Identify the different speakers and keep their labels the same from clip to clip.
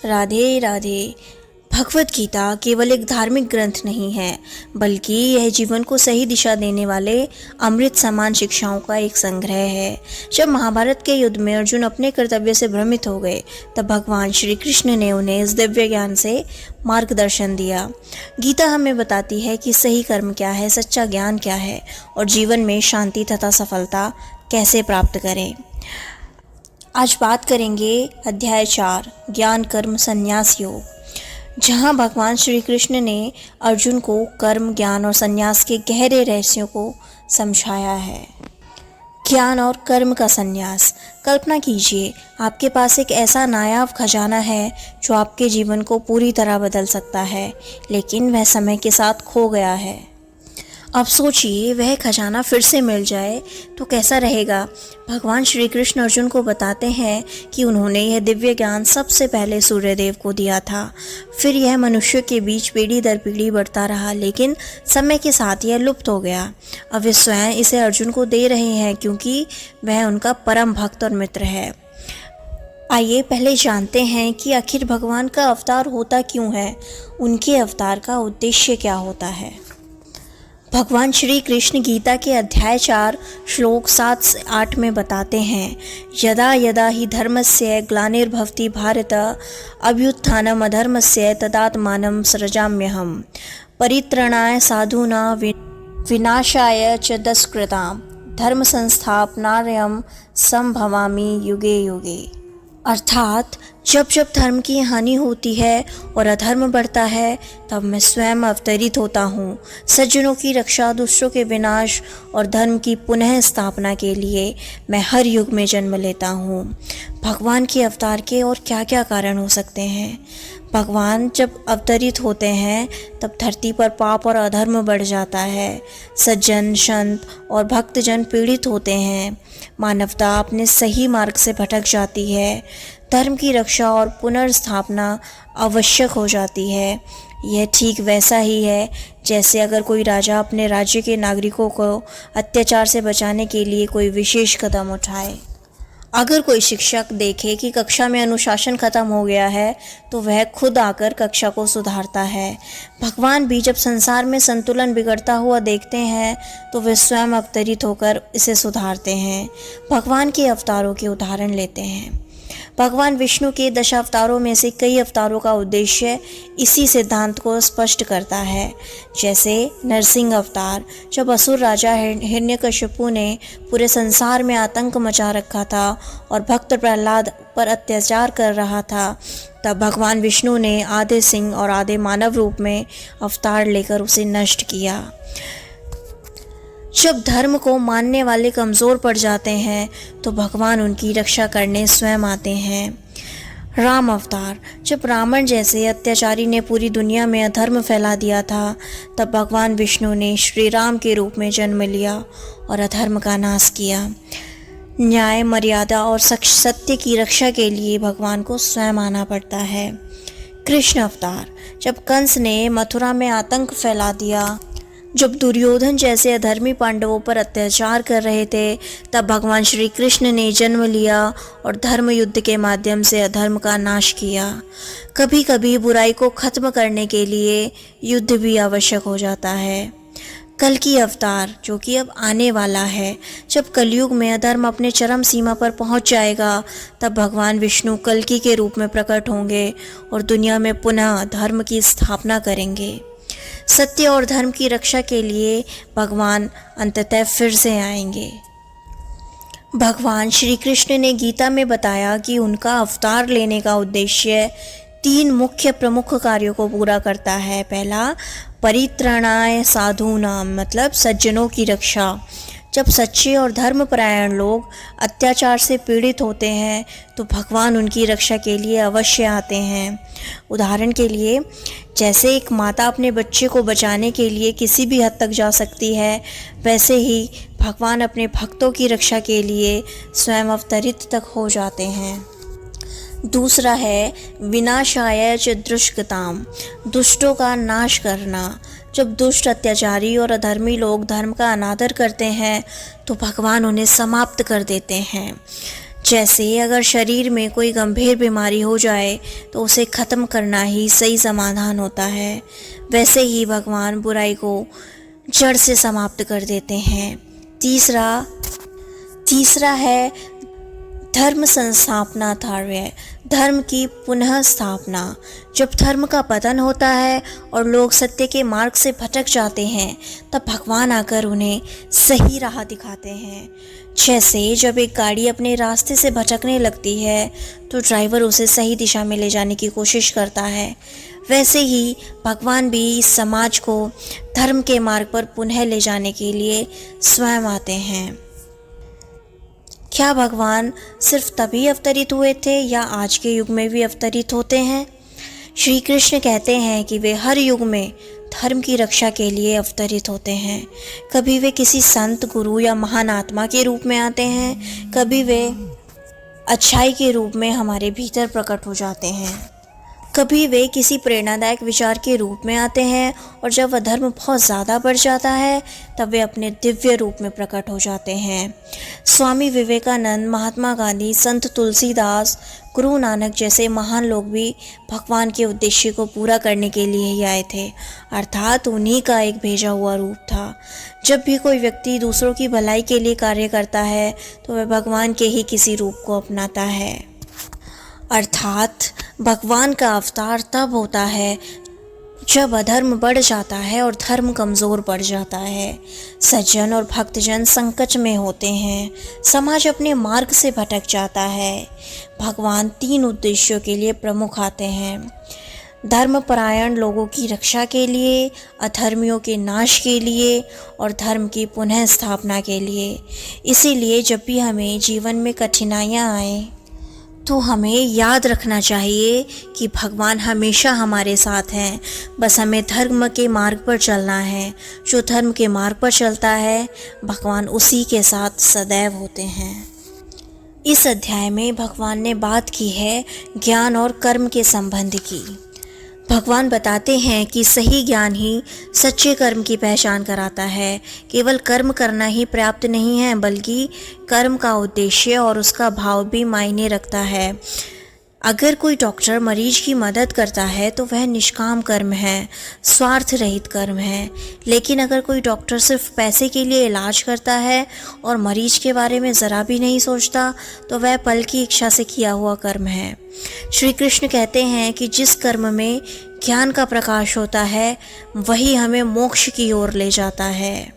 Speaker 1: राधे राधे। भगवत गीता केवल एक धार्मिक ग्रंथ नहीं है, बल्कि यह जीवन को सही दिशा देने वाले अमृत समान शिक्षाओं का एक संग्रह है। जब महाभारत के युद्ध में अर्जुन अपने कर्तव्य से भ्रमित हो गए, तब भगवान श्री कृष्ण ने उन्हें इस दिव्य ज्ञान से मार्गदर्शन दिया। गीता हमें बताती है कि सही कर्म क्या है, सच्चा ज्ञान क्या है और जीवन में शांति तथा सफलता कैसे प्राप्त करें। आज बात करेंगे अध्याय 4 ज्ञान कर्म संन्यास योग, जहाँ भगवान श्री कृष्ण ने अर्जुन को कर्म, ज्ञान और संन्यास के गहरे रहस्यों को समझाया है। ज्ञान और कर्म का संन्यास। कल्पना कीजिए, आपके पास एक ऐसा नायाब खजाना है जो आपके जीवन को पूरी तरह बदल सकता है, लेकिन वह समय के साथ खो गया है। अब सोचिए, वह खजाना फिर से मिल जाए तो कैसा रहेगा। भगवान श्री कृष्ण अर्जुन को बताते हैं कि उन्होंने यह दिव्य ज्ञान सबसे पहले सूर्यदेव को दिया था। फिर यह मनुष्य के बीच पीढ़ी दर पीढ़ी बढ़ता रहा, लेकिन समय के साथ यह लुप्त हो गया। अब वे स्वयं इसे अर्जुन को दे रहे हैं, क्योंकि वह उनका परम भक्त और मित्र है। आइए पहले जानते हैं कि आखिर भगवान का अवतार होता क्यों है, उनके अवतार का उद्देश्य क्या होता है। भगवान श्री कृष्ण गीता के अध्याय 4 श्लोक 7 से 8 में बताते हैं, यदा यदा हि धर्मस्य ग्लानिर्भवति भारत अभ्युत्थानम् अधर्मस्य तदात्मानं सृजाम्यहम् परित्राणाय साधूनां विनाशाय च दुष्कृतां धर्म संस्थापनार्थं संभवामि युगे युगे। अर्थात जब जब धर्म की हानि होती है और अधर्म बढ़ता है, तब मैं स्वयं अवतरित होता हूँ। सज्जनों की रक्षा, दुष्टों के विनाश और धर्म की पुनः स्थापना के लिए मैं हर युग में जन्म लेता हूँ। भगवान के अवतार के और क्या क्या कारण हो सकते हैं। भगवान जब अवतरित होते हैं, तब धरती पर पाप और अधर्म बढ़ जाता है। सज्जन, संत और भक्तजन पीड़ित होते हैं। मानवता अपने सही मार्ग से भटक जाती है। धर्म की रक्षा और पुनर्स्थापना आवश्यक हो जाती है। यह ठीक वैसा ही है जैसे अगर कोई राजा अपने राज्य के नागरिकों को अत्याचार से बचाने के लिए कोई विशेष कदम उठाए। अगर कोई शिक्षक देखे कि कक्षा में अनुशासन खत्म हो गया है, तो वह खुद आकर कक्षा को सुधारता है। भगवान भी जब संसार में संतुलन बिगड़ता हुआ देखते हैं, तो वे स्वयं अवतरित होकर इसे सुधारते हैं। भगवान के अवतारों के उदाहरण लेते हैं। भगवान विष्णु के दशावतारों में से कई अवतारों का उद्देश्य इसी सिद्धांत को स्पष्ट करता है। जैसे नरसिंह अवतार, जब असुर राजा हिरण्यकशिपु ने पूरे संसार में आतंक मचा रखा था और भक्त प्रहलाद पर अत्याचार कर रहा था, तब भगवान विष्णु ने आधे सिंह और आधे मानव रूप में अवतार लेकर उसे नष्ट किया। जब धर्म को मानने वाले कमज़ोर पड़ जाते हैं, तो भगवान उनकी रक्षा करने स्वयं आते हैं। राम अवतार, जब रावण जैसे अत्याचारी ने पूरी दुनिया में अधर्म फैला दिया था, तब भगवान विष्णु ने श्री राम के रूप में जन्म लिया और अधर्म का नाश किया। न्याय, मर्यादा और सत्य की रक्षा के लिए भगवान को स्वयं आना पड़ता है। कृष्ण अवतार, जब कंस ने मथुरा में आतंक फैला दिया, जब दुर्योधन जैसे अधर्मी पांडवों पर अत्याचार कर रहे थे, तब भगवान श्री कृष्ण ने जन्म लिया और धर्म युद्ध के माध्यम से अधर्म का नाश किया। कभी कभी बुराई को खत्म करने के लिए युद्ध भी आवश्यक हो जाता है। कल्कि अवतार, जो कि अब आने वाला है, जब कलयुग में अधर्म अपने चरम सीमा पर पहुंच जाएगा, तब भगवान विष्णु कल्कि के रूप में प्रकट होंगे और दुनिया में पुनः धर्म की स्थापना करेंगे। सत्य और धर्म की रक्षा के लिए भगवान अंततः फिर से आएंगे। भगवान श्री कृष्ण ने गीता में बताया कि उनका अवतार लेने का उद्देश्य 3 मुख्य प्रमुख कार्यों को पूरा करता है। पहला, परित्राणाय साधूनां, मतलब सज्जनों की रक्षा। जब सच्चे और धर्मपरायण लोग अत्याचार से पीड़ित होते हैं, तो भगवान उनकी रक्षा के लिए अवश्य आते हैं। उदाहरण के लिए, जैसे एक माता अपने बच्चे को बचाने के लिए किसी भी हद तक जा सकती है, वैसे ही भगवान अपने भक्तों की रक्षा के लिए स्वयं अवतरित तक हो जाते हैं। दूसरा है विनाशाय च दुष्कृताम, दुष्टों का नाश करना। जब दुष्ट, अत्याचारी और अधर्मी लोग धर्म का अनादर करते हैं, तो भगवान उन्हें समाप्त कर देते हैं। जैसे अगर शरीर में कोई गंभीर बीमारी हो जाए तो उसे ख़त्म करना ही सही समाधान होता है, वैसे ही भगवान बुराई को जड़ से समाप्त कर देते हैं। तीसरा है धर्म संस्थापनार्थ, धर्म की पुनः स्थापना। जब धर्म का पतन होता है और लोग सत्य के मार्ग से भटक जाते हैं, तब भगवान आकर उन्हें सही राह दिखाते हैं। जैसे जब एक गाड़ी अपने रास्ते से भटकने लगती है तो ड्राइवर उसे सही दिशा में ले जाने की कोशिश करता है, वैसे ही भगवान भी इस समाज को धर्म के मार्ग पर पुनः ले जाने के लिए स्वयं आते हैं। क्या भगवान सिर्फ तभी अवतरित हुए थे या आज के युग में भी अवतरित होते हैं? श्री कृष्ण कहते हैं कि वे हर युग में धर्म की रक्षा के लिए अवतरित होते हैं। कभी वे किसी संत, गुरु या महान आत्मा के रूप में आते हैं, कभी वे अच्छाई के रूप में हमारे भीतर प्रकट हो जाते हैं, कभी वे किसी प्रेरणादायक विचार के रूप में आते हैं, और जब वह धर्म बहुत ज़्यादा बढ़ जाता है तब वे अपने दिव्य रूप में प्रकट हो जाते हैं। स्वामी विवेकानंद, महात्मा गांधी, संत तुलसीदास, गुरु नानक जैसे महान लोग भी भगवान के उद्देश्य को पूरा करने के लिए ही आए थे, अर्थात उन्हीं का एक भेजा हुआ रूप था। जब भी कोई व्यक्ति दूसरों की भलाई के लिए कार्य करता है तो वह भगवान के ही किसी रूप को अपनाता है, अर्थात भगवान का अवतार तब होता है जब अधर्म बढ़ जाता है और धर्म कमज़ोर पड़ जाता है, सज्जन और भक्तजन संकट में होते हैं, समाज अपने मार्ग से भटक जाता है। भगवान 3 उद्देश्यों के लिए प्रमुख आते हैं: धर्मपरायण लोगों की रक्षा के लिए, अधर्मियों के नाश के लिए और धर्म की पुनः स्थापना के लिए। इसीलिए जब भी हमें जीवन में कठिनाइयाँ आएँ तो हमें याद रखना चाहिए कि भगवान हमेशा हमारे साथ हैं, बस हमें धर्म के मार्ग पर चलना है। जो धर्म के मार्ग पर चलता है भगवान उसी के साथ सदैव होते हैं। इस अध्याय में भगवान ने बात की है ज्ञान और कर्म के संबंध की। भगवान बताते हैं कि सही ज्ञान ही सच्चे कर्म की पहचान कराता है। केवल कर्म करना ही पर्याप्त नहीं है, बल्कि कर्म का उद्देश्य और उसका भाव भी मायने रखता है। अगर कोई डॉक्टर मरीज की मदद करता है तो वह निष्काम कर्म है, स्वार्थ रहित कर्म है। लेकिन अगर कोई डॉक्टर सिर्फ पैसे के लिए इलाज करता है और मरीज के बारे में ज़रा भी नहीं सोचता तो वह पल की इच्छा से किया हुआ कर्म है। श्री कृष्ण कहते हैं कि जिस कर्म में ज्ञान का प्रकाश होता है वही हमें मोक्ष की ओर ले जाता है।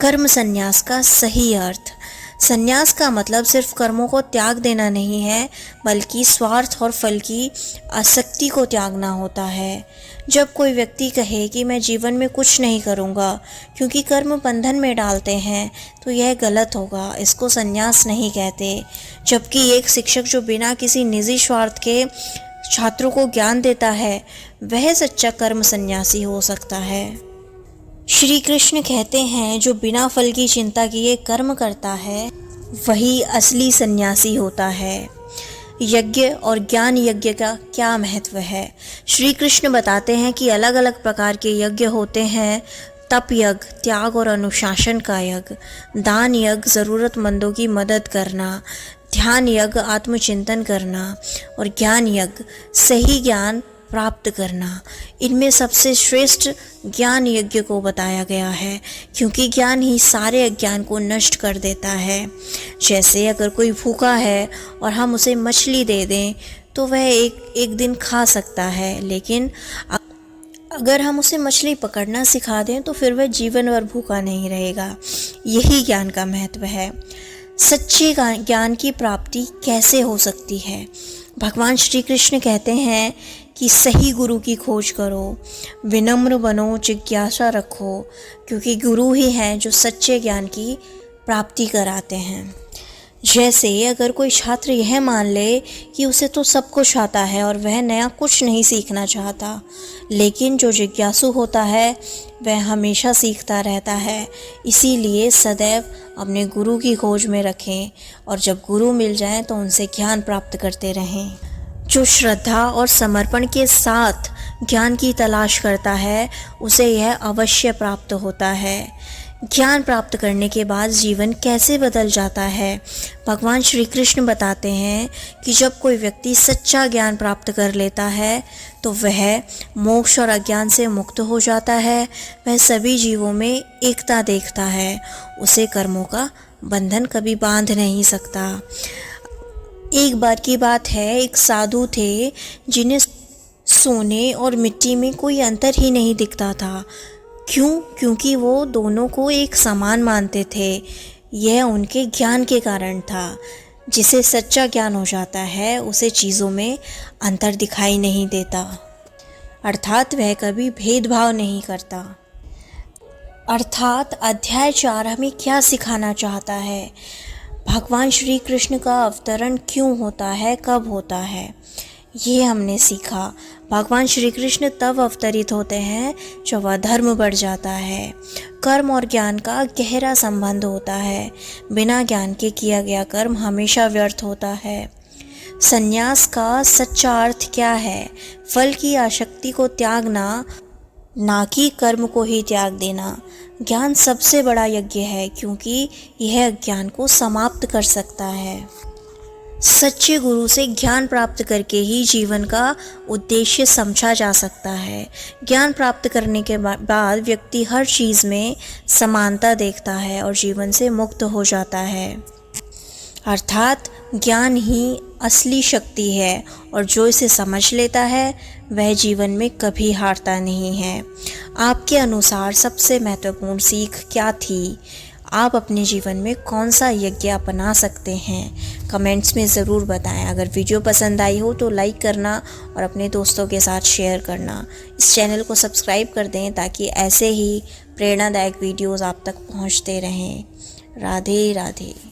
Speaker 1: कर्म संन्यास का सही अर्थ। संन्यास का मतलब सिर्फ कर्मों को त्याग देना नहीं है, बल्कि स्वार्थ और फल की आसक्ति को त्यागना होता है। जब कोई व्यक्ति कहे कि मैं जीवन में कुछ नहीं करूँगा क्योंकि कर्म बंधन में डालते हैं, तो यह गलत होगा, इसको संन्यास नहीं कहते। जबकि एक शिक्षक जो बिना किसी निजी स्वार्थ के छात्रों को ज्ञान देता है वह सच्चा कर्म संन्यासी हो सकता है। श्री कृष्ण कहते हैं जो बिना फल की चिंता किए कर्म करता है वही असली सन्यासी होता है। यज्ञ और ज्ञान यज्ञ का क्या महत्व है? श्री कृष्ण बताते हैं कि अलग अलग प्रकार के यज्ञ होते हैं: तप यज्ञ, त्याग और अनुशासन का यज्ञ; दान यज्ञ, ज़रूरतमंदों की मदद करना; ध्यान यज्ञ, आत्मचिंतन करना; और ज्ञान यज्ञ, सही ज्ञान प्राप्त करना। इनमें सबसे श्रेष्ठ ज्ञान यज्ञ को बताया गया है, क्योंकि ज्ञान ही सारे अज्ञान को नष्ट कर देता है। जैसे अगर कोई भूखा है और हम उसे मछली दे दें तो वह एक दिन खा सकता है, लेकिन अगर हम उसे मछली पकड़ना सिखा दें तो फिर वह जीवन भर भूखा नहीं रहेगा। यही ज्ञान का महत्व है। सच्चे ज्ञान की प्राप्ति कैसे हो सकती है? भगवान श्री कृष्ण कहते हैं कि सही गुरु की खोज करो, विनम्र बनो, जिज्ञासा रखो, क्योंकि गुरु ही हैं जो सच्चे ज्ञान की प्राप्ति कराते हैं। जैसे अगर कोई छात्र यह मान ले कि उसे तो सब कुछ आता है और वह नया कुछ नहीं सीखना चाहता, लेकिन जो जिज्ञासु होता है वह हमेशा सीखता रहता है। इसीलिए सदैव अपने गुरु की खोज में रखें और जब गुरु मिल जाएं तो उनसे ज्ञान प्राप्त करते रहें। जो श्रद्धा और समर्पण के साथ ज्ञान की तलाश करता है उसे यह अवश्य प्राप्त होता है। ज्ञान प्राप्त करने के बाद जीवन कैसे बदल जाता है। भगवान श्री कृष्ण बताते हैं कि जब कोई व्यक्ति सच्चा ज्ञान प्राप्त कर लेता है तो वह मोक्ष और अज्ञान से मुक्त हो जाता है। वह सभी जीवों में एकता देखता है, उसे कर्मों का बंधन कभी बांध नहीं सकता। एक बार की बात है, एक साधु थे जिन्हें सोने और मिट्टी में कोई अंतर ही नहीं दिखता था। क्यों? क्योंकि वो दोनों को एक समान मानते थे। यह उनके ज्ञान के कारण था। जिसे सच्चा ज्ञान हो जाता है उसे चीज़ों में अंतर दिखाई नहीं देता, अर्थात वह कभी भेदभाव नहीं करता। अर्थात अध्याय 4 हमें क्या सिखाना चाहता है? भगवान श्री कृष्ण का अवतरण क्यों होता है, कब होता है, ये हमने सीखा। भगवान श्री कृष्ण तब अवतरित होते हैं जब अधर्म बढ़ जाता है। कर्म और ज्ञान का गहरा संबंध होता है। बिना ज्ञान के किया गया कर्म हमेशा व्यर्थ होता है। संन्यास का सच्चा अर्थ क्या है? फल की आसक्ति को त्यागना, ना कि कर्म को ही त्याग देना। ज्ञान सबसे बड़ा यज्ञ है क्योंकि यह अज्ञान को समाप्त कर सकता है। सच्चे गुरु से ज्ञान प्राप्त करके ही जीवन का उद्देश्य समझा जा सकता है। ज्ञान प्राप्त करने के बाद व्यक्ति हर चीज़ में समानता देखता है और जीवन से मुक्त हो जाता है। अर्थात ज्ञान ही असली शक्ति है और जो इसे समझ लेता है वह जीवन में कभी हारता नहीं है। आपके अनुसार सबसे महत्वपूर्ण सीख क्या थी? आप अपने जीवन में कौन सा यज्ञ अपना सकते हैं? कमेंट्स में ज़रूर बताएं। अगर वीडियो पसंद आई हो तो लाइक करना और अपने दोस्तों के साथ शेयर करना। इस चैनल को सब्सक्राइब कर दें ताकि ऐसे ही प्रेरणादायक वीडियोस आप तक पहुंचते रहें। राधे राधे।